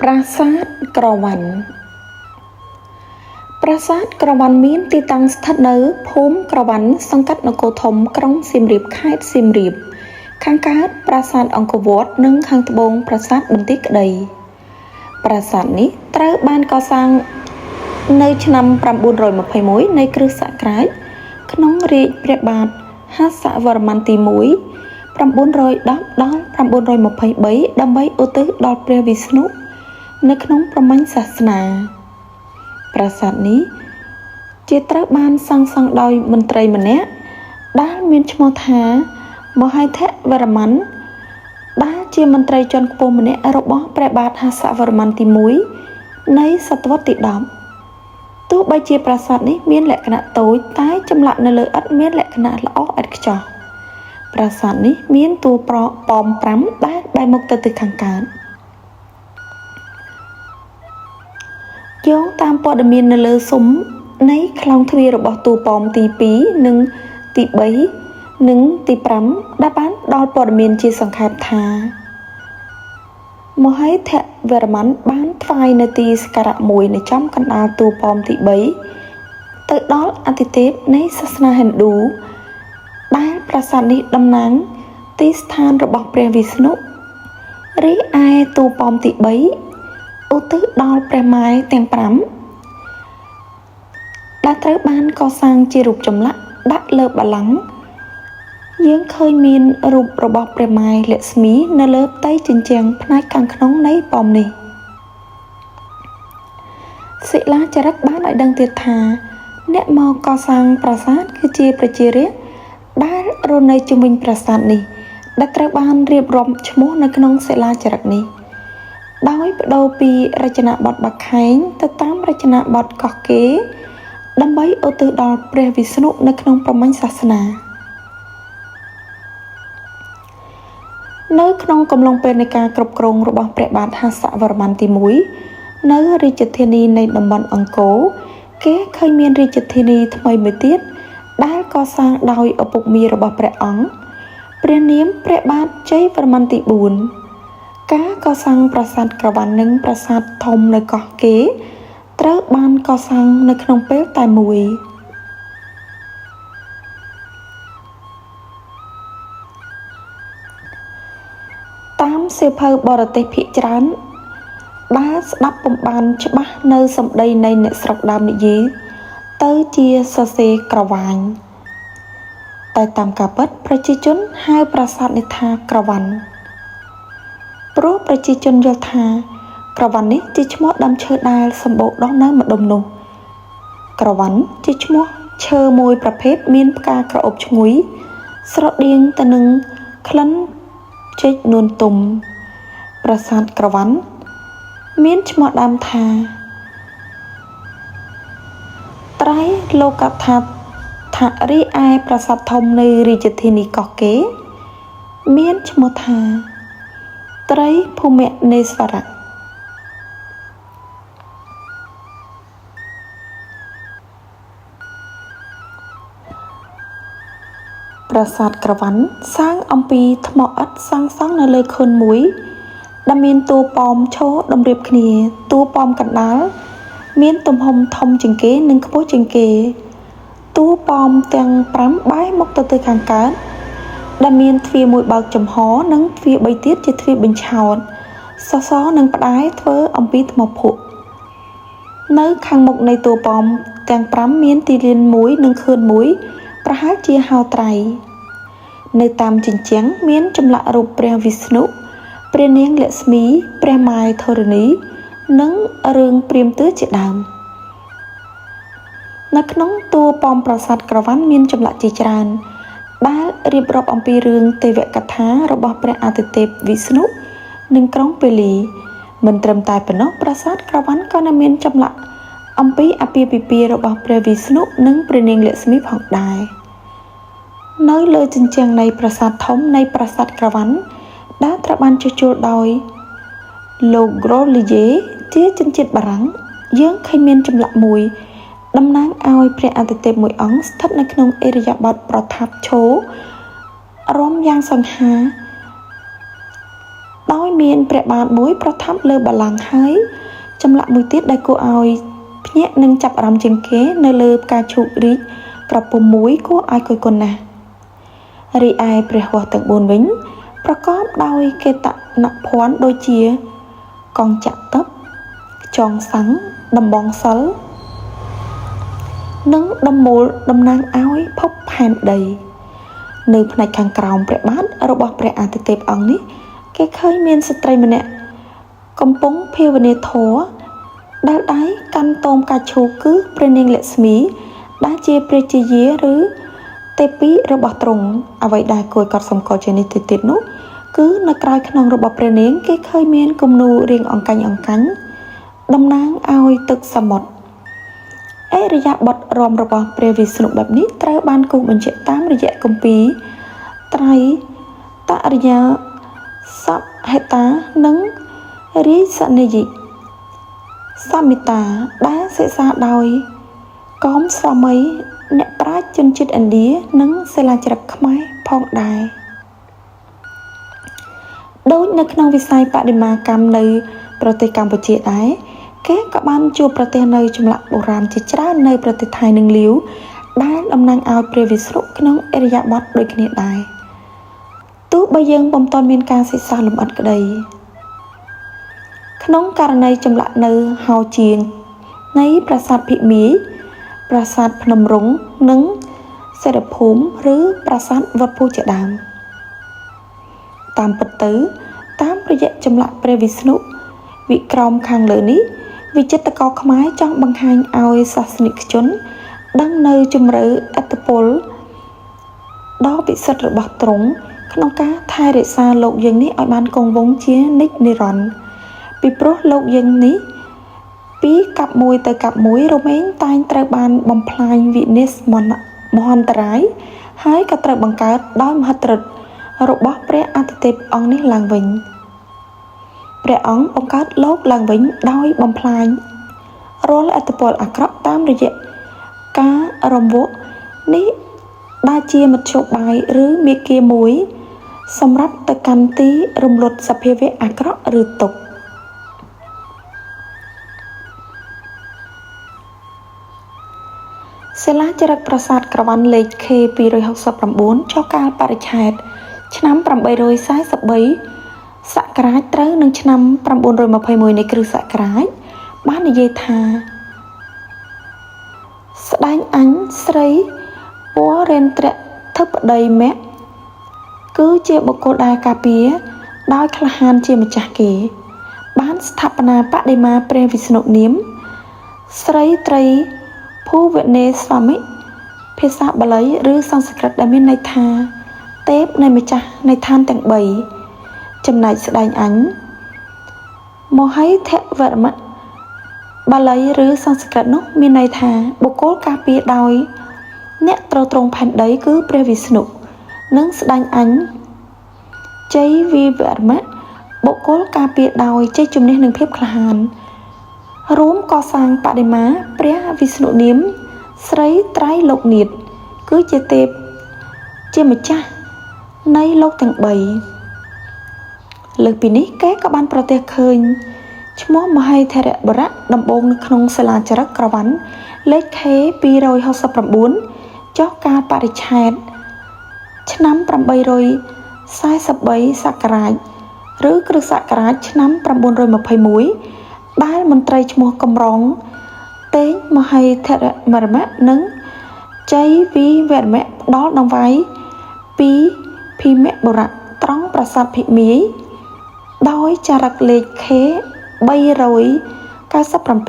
ប្រាសាទក្រវ៉ាន់ប្រាសាទក្រវ៉ាន់មានទីតាំងស្ថិតនៅភូមិក្រវ៉ាន់សង្កាត់នគរធំក្រុងសៀមរាបខេត្តសៀមរាបខាងកើតប្រាសាទអង្គរវត្តនិងខាងត្បូងប្រាសាទបន្ទាយក្តីប្រាសាទនេះត្រូវបានកសាងនៅឆ្នាំ921នៃគ្រិស្តសករាជក្នុងរាជ្យព្រះបាទហសវរ្ម័នទី1 910 ដល់ 923 ដើម្បីឧទ្ទិសដល់ព្រះវិស្ណុនៅក្នុងព្រហ្មញ្ញសាសនាប្រាសាទនេះជាត្រូវបានសាងសង់ដោយមន្ត្រីម្នាក់ដែលមានឈ្មោះថាមហេដ្ឋវរ្ម័នដែលជាមន្ត្រីជាន់ខ្ពស់ម្នាក់របស់ព្រះបាទហសវរ្ម័នទី1នៃសតវត្សទី10ទោះបីជាប្រាសាទនេះមានលក្ខណៈតូចតែចម្លាក់នៅលើឥដ្ឋមានលក្ខណៈល្អឥតខ្ចោះប្រាសាទនេះមានតួប៉ម5ដែលបែរមុខទៅទិសខាងកើតយោងតាមព័ត៌មាននៅលើស៊ុមនៃខ្លោងទ្វាររបស់តួប៉មទី2និងទី3និងទី5ដែលបានដល់ព័ត៌មានជាសង្ខេបថាមហេដ្ឋវរ្ម័នបានថ្វាយនៅទីសក្ការៈមួយនៅចំកណ្ដាលតួប៉មទី3ទៅដល់អាទិទេពនៃសាសនាហិណ្ឌូដែលប្រាសាទនេះតំណាងទីស្ថានរបស់ព្រះវិស្ណុរីឯតួប៉មទី3ឧទ្ទិសដល់ព្រះម៉ែទាំង5ដែលត្រូវបានកសាងជារូបចម្លាក់ដាក់លើបល្ល័ង្កយើងឃើញមានរូបរបស់ព្រះម៉ែលក្ស្មីនៅលើផ្ទៃជញ្ជាំងផ្នែកខាងក្នុងនៃប៉មនេះសិលាចារឹកបានឲ្យដឹងទៀតថាអ្នកមកកសាងប្រាសាទគឺជាប្រជារាស្ត្រដែលរស់នៅជុំវិញប្រាសាទនេះដែលត្រូវបានរៀបរាប់ឈ្មោះនៅក្នុងសិលាចារឹកនេះដោយបដូរពីរចនាបថបាខែងទៅតាមរចនាបថកោះកេរដើម្បីឧទ្ទិសដល់ព្រះវិស្ណុនៅក្នុងព្រហ្មញ្ញសាសនានៅក្នុងកំឡុងពេលនៃការគ្រប់គ្រងរបស់ព្រះបាទហសវរ្ម័នទី1នៅរាជធានីនៃតំបន់អង្គរគេឃើញមានរាជធានីថ្មីមួយទៀតដែលកសាងដោយឪពុកមីរបស់ព្រះអង្គព្រះនាមព្រះបាទជ័យវរ្ម័នទី4ការកសាងប្រាសាទក្រវ៉ាន់និងប្រាសាទធំនៅកោះកេរត្រូវបានកសាងនៅក្នុងពេលតែមួយតាមសៀវភៅបរទេសភាគច្រើនដែលស្ដាប់ពុំបានច្បាស់នៅសម្ដីនៃអ្នកស្រុកដើមនិយាយទៅជាសរសេរក្រវាញតែតាមការពិតប្រជាជនហៅប្រាសាទនេះថាក្រវ៉ាន់ព្រោះប្រជាជនយល់ថាក្រវ៉ាន់នេះជាឈ្មោះដើមឈើដែលសម្បូរដុះនៅម្ដុំនោះក្រវ៉ាន់ជាឈ្មោះឈើមួយប្រភេទមានផ្កាក្រអូបឈ្ងុយស្រដៀងទៅនឹងក្លិនចេកនួនទុំប្រាសាទក្រវ៉ាន់មានឈ្មោះដើមថាត្រៃលោកថាថារីឯប្រាសាទធំនៅរាជធានីកោះកេរមានឈ្មោះថាត្រីភូមិនេស្វរៈប្រាសាទក្រវ៉ាន់សាងអំពីថ្មឥដ្ឋសាងសង់នៅលើខឿនមួយដែលមានតួប៉មឈរតម្រៀបគ្នាតួប៉មកណ្ដាលមានទំហំធំជាងគេនិងខ្ពស់ជាងគេតួប៉មទាំង5បែរមុខទៅទិសខាងកើតដែលមានទ្វារមួយបើកចំហនិងទ្វារ3ទៀតជាទ្វារបញ្ឆោតសសរនិងផ្តែរធ្វើអំពីថ្មភក់នៅខាងមុខនៃតួប៉មទាំង5មានទីលានមួយនិងខឿនមួយប្រហែលជាហោត្រៃនៅតាមជញ្ជាំងមានចម្លាក់រូបព្រះវិស្ណុព្រះនាងលក្ស្មីព្រះម៉ែធរណីនិងរឿងព្រាហ្មណ៍ទើជាដើមនៅក្នុងតួប៉មប្រាសាទក្រវ៉ាន់មានចម្លាក់ជាច្រើនដែលរៀបរាប់អំពីរឿងទេវកថារបស់ព្រះអាទិទេពវិស្ណុនិងក្រុងពេលីមិនត្រឹមតែប៉ុណ្ណោះប្រាសាទក្រវ៉ាន់ក៏នៅមានចម្លាក់អំពីអាពាហ៍ពិពាហ៍របស់ព្រះវិស្ណុនិងព្រះនាងលក្ស្មីផងដែរនៅលើជញ្ជាំងនៃប្រាសាទធំនៃប្រាសាទក្រវ៉ាន់ដែលត្រូវបានជួសជុលដោយលោកក្រូលីយេជាជនជាតិបារាំងយើងឃើញមានចម្លាក់មួយតំណាងឲ្យព្រះអាទិទេពមួយអង្គស្ថិតនៅក្នុងឥរិយាបថប្រថាប់ឈររំយ៉ាងសង្ហាដោយមាន មានព្រះបាទមួយប្រថាប់លើបល្ល័ង្កហើយចម្លាក់មួយទៀតដែលគួរឲ្យភ្ញាក់និងចាប់អារម្មណ៍ជាងគេនៅលើផ្កាឈូករីកក្រពុំមួយគួរឲ្យគយគន់ណាស់រីឯព្រះហស្ថទាំង4វិញប្រកបដោយកេតនភ័ណ្ឌដូចជាកងចក្រទឹកចងសាំងដំបងសិលនិងដំមូលតំណាងឲ្យភពផែនដីនៅផ្នែកខាងក្រោមព្រះបាទរបស់ព្រះអាទិទេពអង្គនេះគេឃើញមានស្ត្រីម្នាក់កំពុងភាវនាធម៌ដែលដៃកាន់តោមកាឈូកគឺព្រះនាងលក្ស្មីដែលជាព្រះជាយាឬទេពីរបស់ទ្រង់អ្វីដែលគួរកត់សម្គាល់ជានេះទៅទៀតនោះគឺនៅក្រោយខ្នងរបស់ព្រះនាងគេឃើញមានគំនូររាងអង្កាញ់តំណាងឲ្យទឹកសមុទ្រអរិយាបថរំរបស់ព្រះវិស្ណុបែបនេះត្រូវបានគូសបញ្ជាក់តាមរយៈគម្ពីរត្រៃតរិយាសព្ហេតានិងរីសនិយិសមិតាដែលសិក្សាដោយកោមស្វាមីអ្នកប្រាជ្ញជនជាតិឥណ្ឌានិងសិលាចារឹកខ្មែរផងដែរដូចនៅក្នុងវិស័យបដិមាកម្មនៅប្រទេសកម្ពុជាដែរគេក៏បានជួបប្រទះនៅចម្លាក់បុរាណជាច្រើននៅប្រទេសថៃនិងលាវដែលតំណាងឲ្យព្រះវិស្ណុក្នុងឥរិយាបថដូចគ្នាដែរទោះបីយើងពុំទាន់មានការសិក្សាលម្អិតក្តីក្នុងករណីចម្លាក់នៅហោជាងនៃប្រាសាទភិមាប្រាសាទភ្នំរុងនិងសេរភូមិឬប្រាសាទវត្តភូជាដើមតាមពិតទៅតាមរយៈចម្លាក់ព្រះវិស្ណុវិក្រមខាងលើនេះវិចិត្រករខ្មែរចង់បង្ហាញឲ្យសាសនិកជនដឹងនៅជំរឿអត្តពលដ៏ពិសិដ្ឋរបស់ទ្រង់ក្នុងការថែរក្សាលោកយើងនេះឲ្យបានគង់វង្សជានិច្ចនិរន្តរ៍ពីព្រោះលោកយើងនេះពីកាប់មួយទៅកាប់មួយរមែងតែងត្រូវបានបំផ្លាញវិនាសមហន្តរាយហើយក៏ត្រូវបង្កើតដោយមហិទ្ធិឫទ្ធិរបស់ព្រះអាទិទេពអង្គនេះឡើងវិញព្រះអង្គបង្កើតលោកឡើងវិញដោយបំផ្លាញរាល់អត្តពលអាក្រក់តាមរយៈការរំវក់នេះដែលជាមធ្យោបាយឬមាគ៌ាមួយសម្រាប់ទៅកាន់ទីរំលត់សភាវៈអាក្រក់ឬទុក្ខសិលាចារឹកប្រាសាទក្រវ៉ាន់លេខ K269 ចុះកាលបរិច្ឆេទឆ្នាំ843សករាជត្រូវនឹងឆ្នាំ921នៃគ្រិស្តសករាជបាននិយាយថាស្ដេចអញស្រីវរេន្ទ្រធិបតីមគ្គគឺជាបុគ្គលដែលការពារដោយក្លាហានជាម្ចាស់គេបានស្ថាបនាបដិមាព្រះវិស្ណុនាមស្រីត្រីភូវនេស្វាមិភាសាបាលីឬសំស្ក្រឹតដែលមានន័យថាទេពនៃម្ចាស់នៃឋានទាំង3ចំណែកស្ដេចអញមហិធវរមៈបាលីឬសំស្ក្រឹតនោះមានន័យថាបុគ្គលការពារដោយអ្នកទ្រទ្រង់ផែនដីគឺព្រះវិស្ណុនិងស្ដេចអញជ័យវិវរមៈបុគ្គលការពារដោយជ័យជំនះនិងភាពក្លាហានរួមកសាងបដិមាព្រះវិស្ណុនាមស្រីត្រៃលោកនាថគឺជាទេពជាម្ចាស់នៃលោកទាំង3លើសពីនេះគេក៏បានប្រទះឃើញឈ្មោះមហេធរបុរៈដំបូងនៅក្នុងសិលាចារឹកក្រវ៉ាន់លេខ K269 ចុះកាលបរិច្ឆេទឆ្នាំ843សករាជឬគ្រិស្តសករាជឆ្នាំ921ដែលមន្ត្រីឈ្មោះកំរងតេងមហេធរមរមៈនិងជ័យវិវរមៈផ្ដល់ដង្វាយពីភីមបុរៈត្រង់ប្រាសាទភិមាដោយចារឹកលេខ K397